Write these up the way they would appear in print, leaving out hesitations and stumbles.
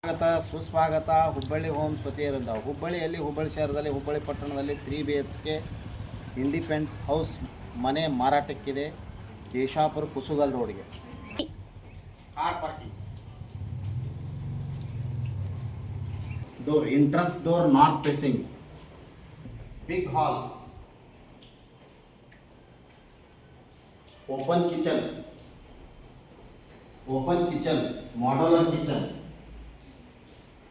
ಸ್ವಾಗತ ಸುಸ್ವಾಗತ ಹುಬ್ಬಳ್ಳಿ ಹೋಮ್ಸ್ ವತಿಯಿಂದ ಹುಬ್ಬಳ್ಳಿಯಲ್ಲಿ ಹುಬ್ಬಳ್ಳಿ ಶಹರದಲ್ಲಿ ಹುಬ್ಬಳ್ಳಿ ಪಟ್ಟಣದಲ್ಲಿ 3 BHK ಇಂಡಿಪೆಂಡೆಂಟ್ ಹೌಸ್ ಮನೆ ಮಾರಾಟಕ್ಕಿದೆ. ಕೇಶಾಪುರ ಕುಸುಗಲ್ ರೋಡ್ಗೆ. Car parking. Door entrance door north facing. Big hall. Open kitchen modular kitchen.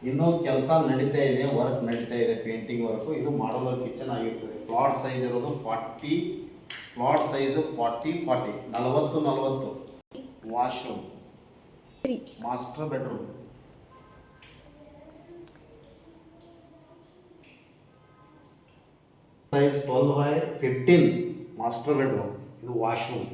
ಇನ್ನೂ ಕೆಲಸ ನಡೀತಾ ಇದೆ, ವರ್ಕ್ ನಡೀತಾ ಇದೆ, ಪೇಂಟಿಂಗ್ ವರ್ಕು. ಇದು ಮಾಡ್ಯುಲರ್ ಕಿಚನ್ ಆಗಿರ್ತದೆ. ಪ್ಲಾಟ್ ಸೈಜ್ ಇರೋದು 40 40 washroom, master bedroom. Size 12x15 master bedroom. ಇದು ವಾಶ್ರೂಮ್.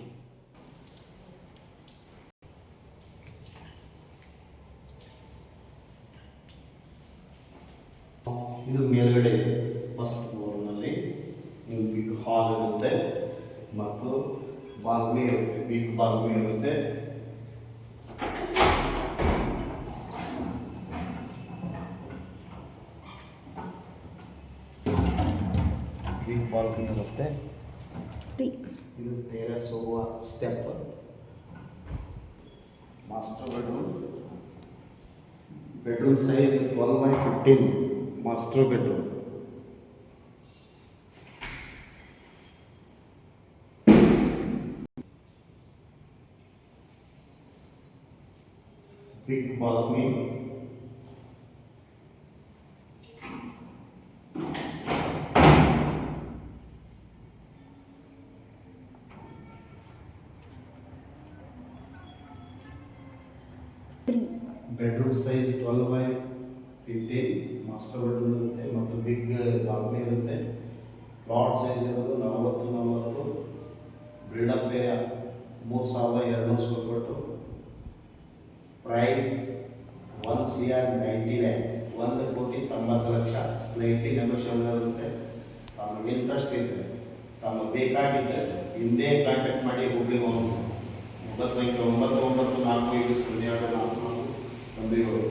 ಇದು ಮೇಲ್ಗಡೆ ಇದೆ. ಫಸ್ಟ್ ಫ್ಲೋರ್ನಲ್ಲಿ ಬಿಗ್ ಹಾಲ್ ಇರುತ್ತೆ ಮತ್ತು ಬಾಲ್ಕನಿ ಇರುತ್ತೆ. ಬಿಗ್ ಬಾಲ್ಕನಿ ಇರುತ್ತೆ. ಬಿಗ್ ಬಾಲ್ಕನಿ ಇರುತ್ತೆ. ಇದು ಟೆರೆಸ್ ಹೋಗುವ step. Master bedroom size 12x15 master bedroom. Big balcony. Bedroom size 12x15 master bedroom ಇರುತ್ತೆ ಮತ್ತು ಬಿಗ್ ಬಾಲ್ಕನಿ ಇರುತ್ತೆ. ಪ್ಲಾಟ್ ಸೈಜ್ ಇರೋದು 40 built up area 3200 square feet. Price 1,90,00,000 1,90,00,000. Slightly negotiable ಇರುತ್ತೆ. ತಮಗೆ ಇಂಟ್ರೆಸ್ಟ್ ಇದ್ದರೆ, ತಮಗೆ ಬೇಕಾಗಿದ್ದರೆ ಹಿಂದೆ ಕಾಂಟ್ಯಾಕ್ಟ್ ಮಾಡಿ. ಹುಬ್ಳಿ ಹೋಮ್ಸ್ ಮೊಬೈಲ್ ಸಂಖ್ಯೆ 994702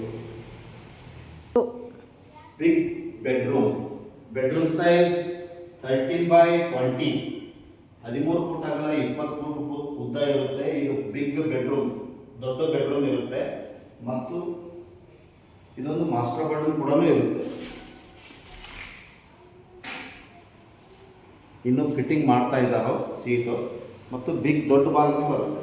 big bedroom size 13x20 13 foot ಅಗಲ 23 ಫುಟ್ ಉದ್ದ ಇರುತ್ತೆ. ಇದು ಬಿಗ್ ಬೆಡ್ರೂಮ್, ದೊಡ್ಡ ಬೆಡ್ರೂಮ್ ಇರುತ್ತೆ ಮತ್ತು ಇದೊಂದು ಮಾಸ್ಟರ್ ಬೆಡ್ರೂಮ್ ಕೂಡ ಇರುತ್ತೆ. ಇನ್ನು ಫಿಟ್ಟಿಂಗ್ ಮಾಡ್ತಾ ಇದ್ದಾರೋ ಸೀಟು ಮತ್ತು ಬಿಗ್ ದೊಡ್ಡ ಬಾಲ್ಕನಿ ಬರುತ್ತೆ.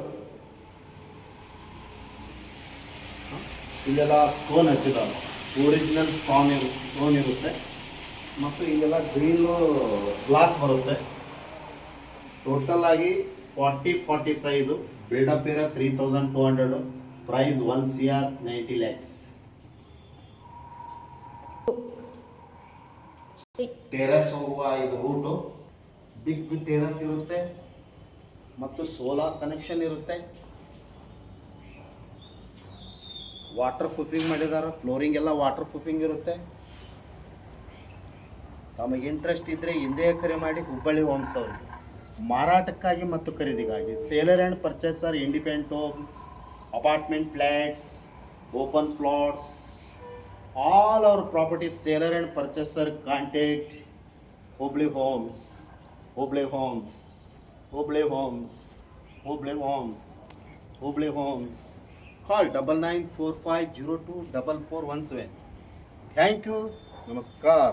ಇಲ್ಲೆಲ್ಲ ಸ್ಟೋನ್ ಹಚ್ಚಿದ್ದಾರೆ. ಒರಿಜಿನಲ್ ಸ್ಟೋನ್ ಇರುತ್ತೆ ಮತ್ತು ಇಲ್ಲೆಲ್ಲ ಗ್ರೀನ್ ಗ್ಲಾಸ್ ಬರುತ್ತೆ. ಟೋಟಲ್ ಆಗಿ 40 size. Built up area 3200. Price 1,90,00,000. Terrace ಹೋಗುವ ಇದು ರೂಟು. ಬಿಗ್ ಟೆರೆಸ್ ಇರುತ್ತೆ ಮತ್ತು ಸೋಲಾರ್ ಕನೆಕ್ಷನ್ ಇರುತ್ತೆ. ವಾಟರ್ ಪ್ರೂಫಿಂಗ್ ಮಾಡಿದ್ದಾರೆ. ಫ್ಲೋರಿಂಗ್ ಎಲ್ಲ ವಾಟರ್ ಪ್ರೂಫಿಂಗ್ ಇರುತ್ತೆ. ತಮಗೆ ಇಂಟ್ರೆಸ್ಟ್ ಇದ್ದರೆ ಹಿಂದೆ ಕರೆ ಮಾಡಿ. ಹುಬ್ಬಳ್ಳಿ ಹೋಮ್ಸ್ ಅವರಿಗೆ ಮಾರಾಟಕ್ಕಾಗಿ ಮತ್ತು ಖರೀದಿಗಾಗಿ. Seller and purchaser, independent homes, apartment flats, open plots, all our properties seller and purchaser. Contact Hubballi homes. Call 9945024417. Thank you. Namaskar.